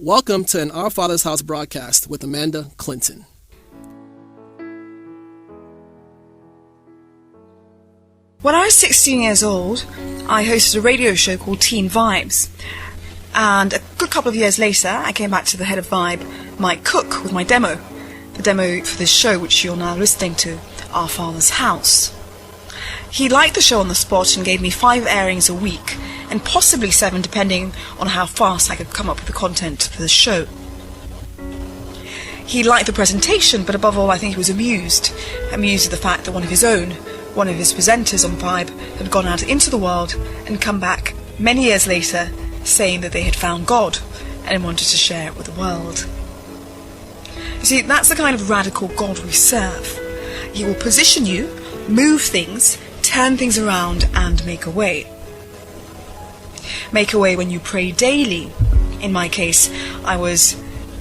Welcome to an Our Father's House broadcast with Amanda Clinton. When I was 16 years old, I hosted a radio show called Teen Vibes. And a good couple of years later, I came back to the head of Vibe, Mike Cook, with my demo. The demo for this show, which you're now listening to, Our Father's House. He liked the show on the spot and gave me 5 airings a week, and possibly 7 depending on how fast I could come up with the content for the show. He liked the presentation, but above all I think he was amused at the fact that one of his presenters on Vibe had gone out into the world and come back many years later saying that they had found God and wanted to share it with the world. You see, that's the kind of radical God we serve. He will position you, move things, turn things around and make a way. Make a way when you pray daily. In my case, I was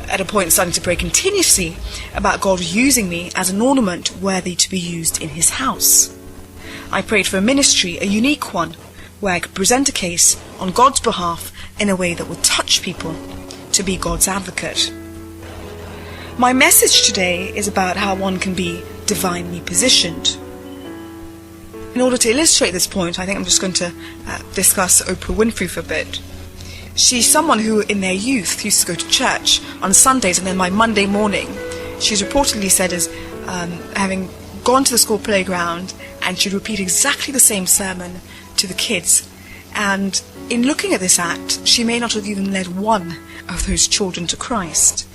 at a point starting to pray continuously about God using me as an ornament worthy to be used in his house. I prayed for a ministry, a unique one, where I could present a case on God's behalf in a way that would touch people, to be God's advocate. My message today is about how one can be divinely positioned. In order to illustrate this point, I think I'm just going to discuss Oprah Winfrey for a bit. She's someone who, in their youth, used to go to church on Sundays, and then by Monday morning, she's reportedly said as having gone to the school playground, and she'd repeat exactly the same sermon to the kids. And in looking at this act, she may not have even led one of those children to Christ.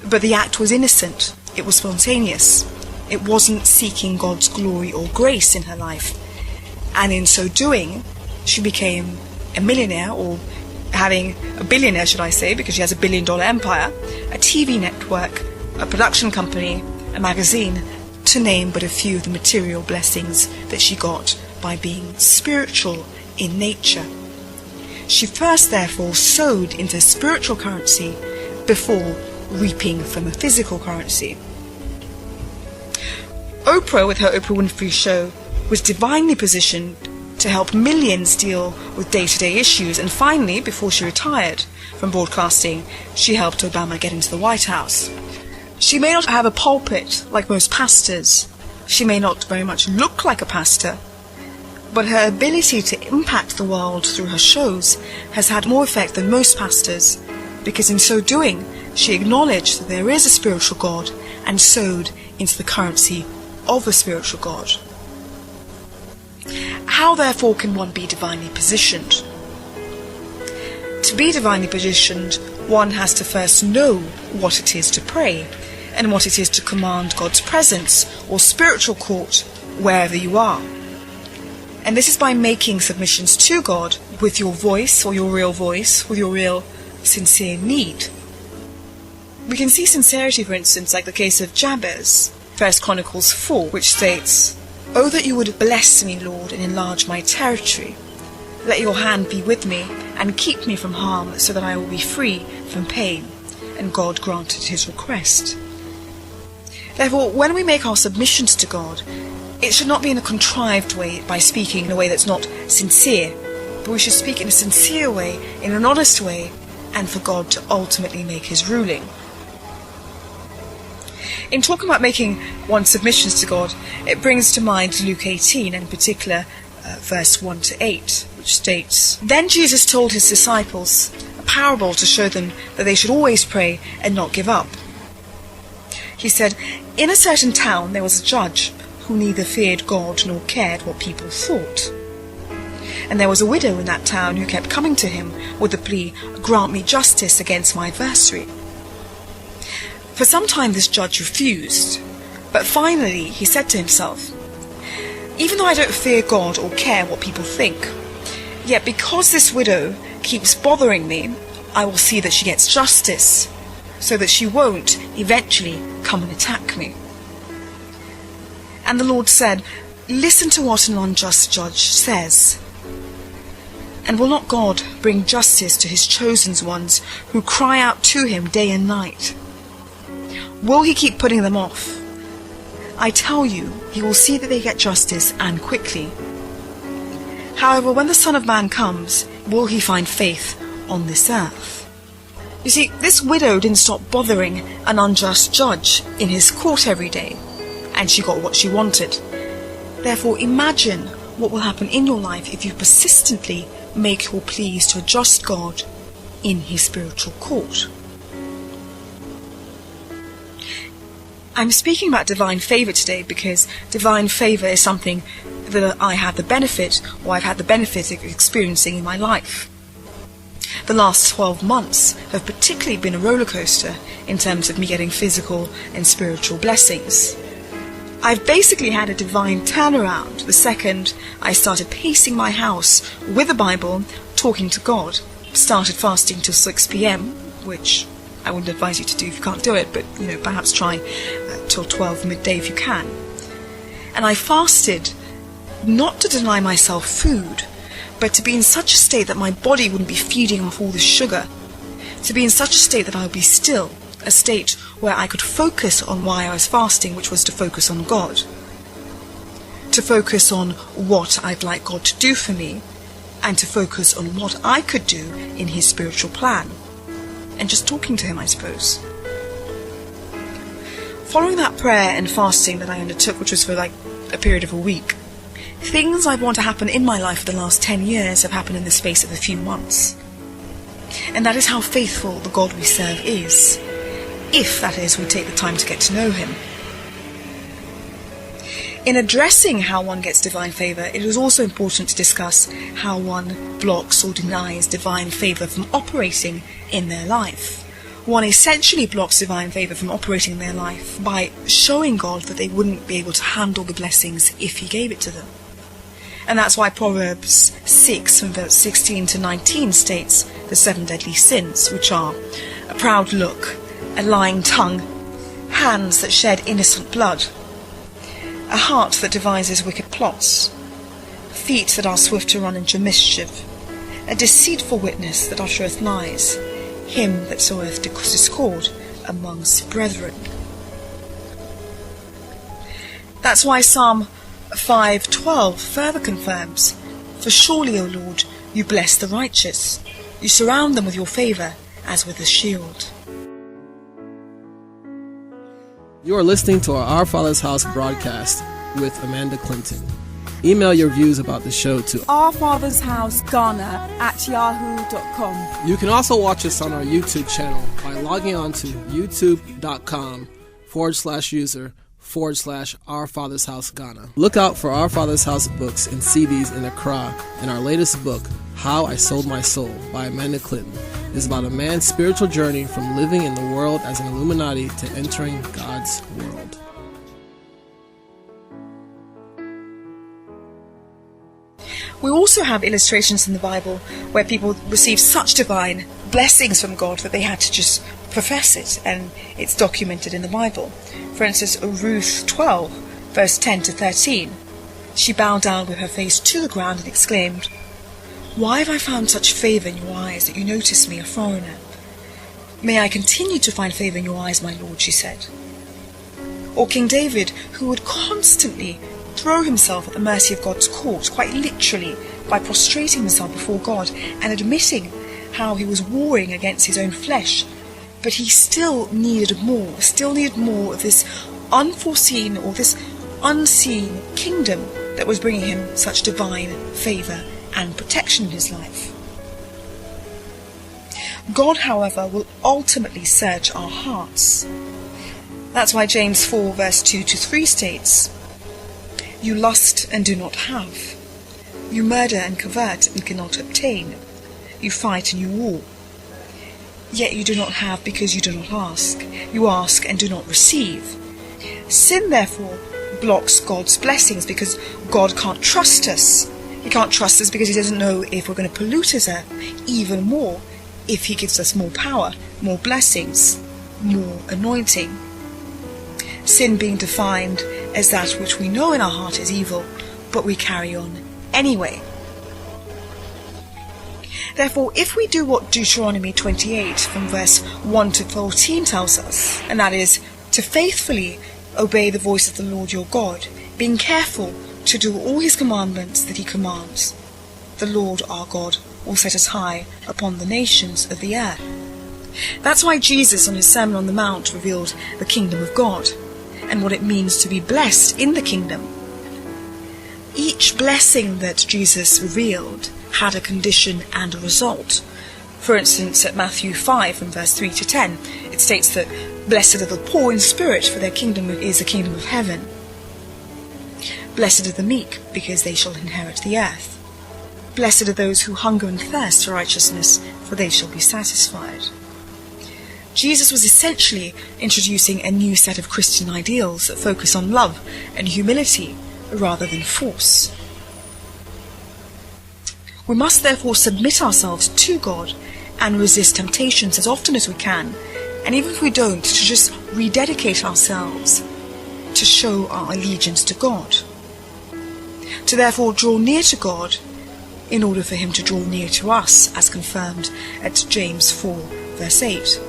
But the act was innocent. It was spontaneous. It wasn't seeking God's glory or grace in her life. And in so doing, she became a millionaire, or having a billionaire, should I say, because she has $1 billion empire, a TV network, a production company, a magazine, to name but a few of the material blessings that she got by being spiritual in nature. She first, therefore, sowed into spiritual currency before reaping from a physical currency. Oprah, with her Oprah Winfrey Show, was divinely positioned to help millions deal with day-to-day issues, and finally, before she retired from broadcasting, she helped Obama get into the White House. She may not have a pulpit like most pastors. She may not very much look like a pastor, but her ability to impact the world through her shows has had more effect than most pastors, because in so doing, she acknowledged that there is a spiritual God and sowed into the currency of a spiritual God. How, therefore, can one be divinely positioned? To be divinely positioned, one has to first know what it is to pray and what it is to command God's presence or spiritual court wherever you are. And this is by making submissions to God with your voice, or your real voice, with your real sincere need. We can see sincerity, for instance, like the case of Jabez, 1 Chronicles 4, which states, "Oh, that you would bless me, Lord, and enlarge my territory. Let your hand be with me, and keep me from harm, so that I will be free from pain." And God granted his request. Therefore, when we make our submissions to God, it should not be in a contrived way, by speaking in a way that's not sincere, but we should speak in a sincere way, in an honest way, and for God to ultimately make his ruling. In talking about making one's submissions to God, it brings to mind Luke 18, and in particular verse 1 to 8, which states, "Then Jesus told his disciples a parable to show them that they should always pray and not give up. He said, 'In a certain town there was a judge who neither feared God nor cared what people thought. And there was a widow in that town who kept coming to him with the plea, "Grant me justice against my adversary." For some time this judge refused, but finally he said to himself, "Even though I don't fear God or care what people think, yet because this widow keeps bothering me, I will see that she gets justice, so that she won't eventually come and attack me." And the Lord said, "Listen to what an unjust judge says. And will not God bring justice to his chosen ones who cry out to him day and night? Will he keep putting them off? I tell you, he will see that they get justice, and quickly. However, when the Son of Man comes, will he find faith on this earth?" You see, this widow didn't stop bothering an unjust judge in his court every day, and she got what she wanted. Therefore, imagine what will happen in your life if you persistently make your pleas to a just God in his spiritual court. I'm speaking about divine favour today because divine favour is something that I have the benefit, or I've had the benefit of experiencing in my life. The last 12 months have particularly been a roller coaster in terms of me getting physical and spiritual blessings. I've basically had a divine turnaround the second I started pacing my house with the Bible, talking to God, started fasting till 6 p.m, which I wouldn't advise you to do if you can't do it, but perhaps try till 12 midday if you can. And I fasted not to deny myself food, but to be in such a state that my body wouldn't be feeding off all the sugar, to be in such a state that I would be still, a state where I could focus on why I was fasting, which was to focus on God, to focus on what I'd like God to do for me, and to focus on what I could do in his spiritual plan, and just talking to him, I suppose. Following that prayer and fasting that I undertook, which was for like a period of a week, things I want to happen in my life for the last 10 years have happened in the space of a few months. And that is how faithful the God we serve is, if, that is, we take the time to get to know him. In addressing how one gets divine favour, it is also important to discuss how one blocks or denies divine favour from operating in their life. One essentially blocks divine favour from operating in their life by showing God that they wouldn't be able to handle the blessings if he gave it to them. And that's why Proverbs 6 from verse 16 to 19 states the 7 deadly sins, which are a proud look, a lying tongue, hands that shed innocent blood, a heart that devises wicked plots, feet that are swift to run into mischief, a deceitful witness that uttereth lies, him that soweth discord amongst brethren. That's why Psalm 5:12 further confirms, for surely, O Lord, you bless the righteous, you surround them with your favour as with a shield. You are listening to our Father's House broadcast with Amanda Clinton. Email your views about the show to ourfathersHouseGhana@yahoo.com. You can also watch us on our YouTube channel by logging on to youtube.com/user/Our Father's House Ghana. Look out for Our Father's House books and CDs in Accra, and our latest book, How I Sold My Soul by Amanda Clinton, is about a man's spiritual journey from living in the world as an Illuminati to entering God's world. We also have illustrations in the Bible where people receive such divine blessings from God that they had to just profess it, and it's documented in the Bible. For instance, Ruth 12, verse 10 to 13. She bowed down with her face to the ground and exclaimed, "Why have I found such favour in your eyes that you notice me, a foreigner? May I continue to find favour in your eyes, my lord," she said. Or King David, who would constantly throw himself at the mercy of God's court, quite literally, by prostrating himself before God and admitting how he was warring against his own flesh, but he still needed more of this unforeseen or this unseen kingdom that was bringing him such divine favour and protection in his life. God, however, will ultimately search our hearts. That's why James 4 verse 2 to 3 states, "You lust and do not have. You murder and covet and cannot obtain. You fight and you war. Yet you do not have because you do not ask. You ask and do not receive." Sin, therefore, blocks God's blessings because God can't trust us. He can't trust us because he doesn't know if we're going to pollute his earth even more if he gives us more power, more blessings, more anointing. Sin being defined as that which we know in our heart is evil, but we carry on anyway. Therefore, if we do what Deuteronomy 28 from verse 1 to 14 tells us, and that is to faithfully obey the voice of the Lord your God, being careful to do all his commandments that he commands, the Lord our God will set us high upon the nations of the earth. That's why Jesus on his Sermon on the Mount revealed the kingdom of God and what it means to be blessed in the kingdom. Each blessing that Jesus revealed had a condition and a result. For instance, at Matthew 5 from verse 3 to 10, it states that blessed are the poor in spirit, for their kingdom is the kingdom of heaven. Blessed are the meek, because they shall inherit the earth. Blessed are those who hunger and thirst for righteousness, for they shall be satisfied. Jesus was essentially introducing a new set of Christian ideals that focus on love and humility rather than force. We must therefore submit ourselves to God and resist temptations as often as we can, and even if we don't, to just rededicate ourselves to show our allegiance to God. To therefore draw near to God in order for him to draw near to us, as confirmed at James 4 verse 8.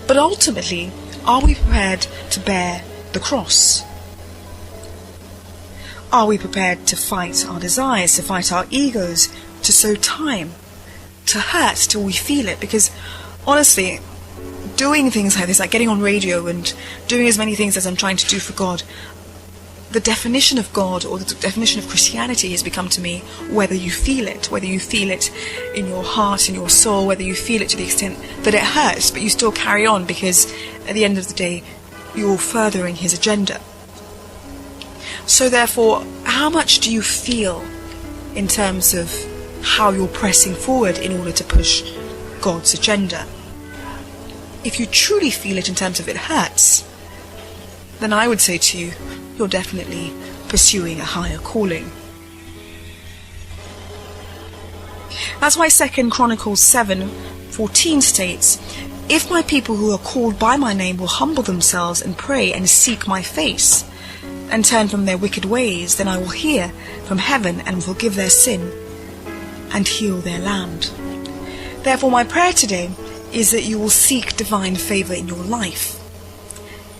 But ultimately, are we prepared to bear the cross? Are we prepared to fight our desires, to fight our egos, to sow time, to hurt till we feel it? Because honestly, doing things like this, like getting on radio and doing as many things as I'm trying to do for God, the definition of God or the definition of Christianity has become to me whether you feel it in your heart, in your soul, whether you feel it to the extent that it hurts, but you still carry on because at the end of the day, you're furthering his agenda. So therefore, how much do you feel in terms of how you're pressing forward in order to push God's agenda? If you truly feel it in terms of it hurts, then I would say to you, you're definitely pursuing a higher calling. That's why 2 Chronicles 7:14 states, "If my people who are called by my name will humble themselves and pray and seek my face and turn from their wicked ways, then I will hear from heaven and forgive their sin and heal their land." Therefore, my prayer today is that you will seek divine favor in your life.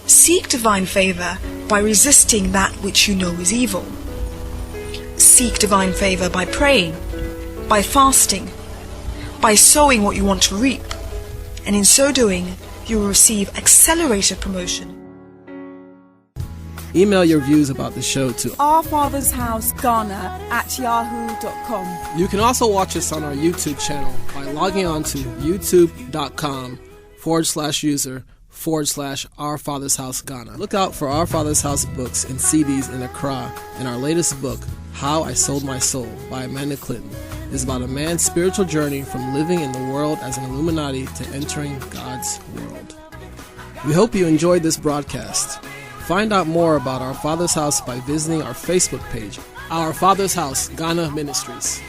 Seek divine favor by resisting that which you know is evil. Seek divine favor by praying, by fasting, by sowing what you want to reap, and in so doing, you will receive accelerated promotion. Email your views about the show to ourfathershouseghana@yahoo.com. You can also watch us on our YouTube channel by logging on to youtube.com/user/Our Father's House Ghana. Look out for Our Father's House books and CDs in Accra, and our latest book, How I Sold My Soul by Amanda Clinton, is about a man's spiritual journey from living in the world as an Illuminati to entering God's world. We hope you enjoyed this broadcast. Find out more about Our Father's House by visiting our Facebook page, Our Father's House Ghana Ministries.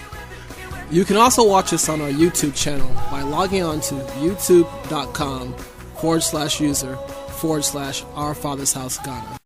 You can also watch us on our YouTube channel by logging on to youtube.com/user/Our Father's House Ghana.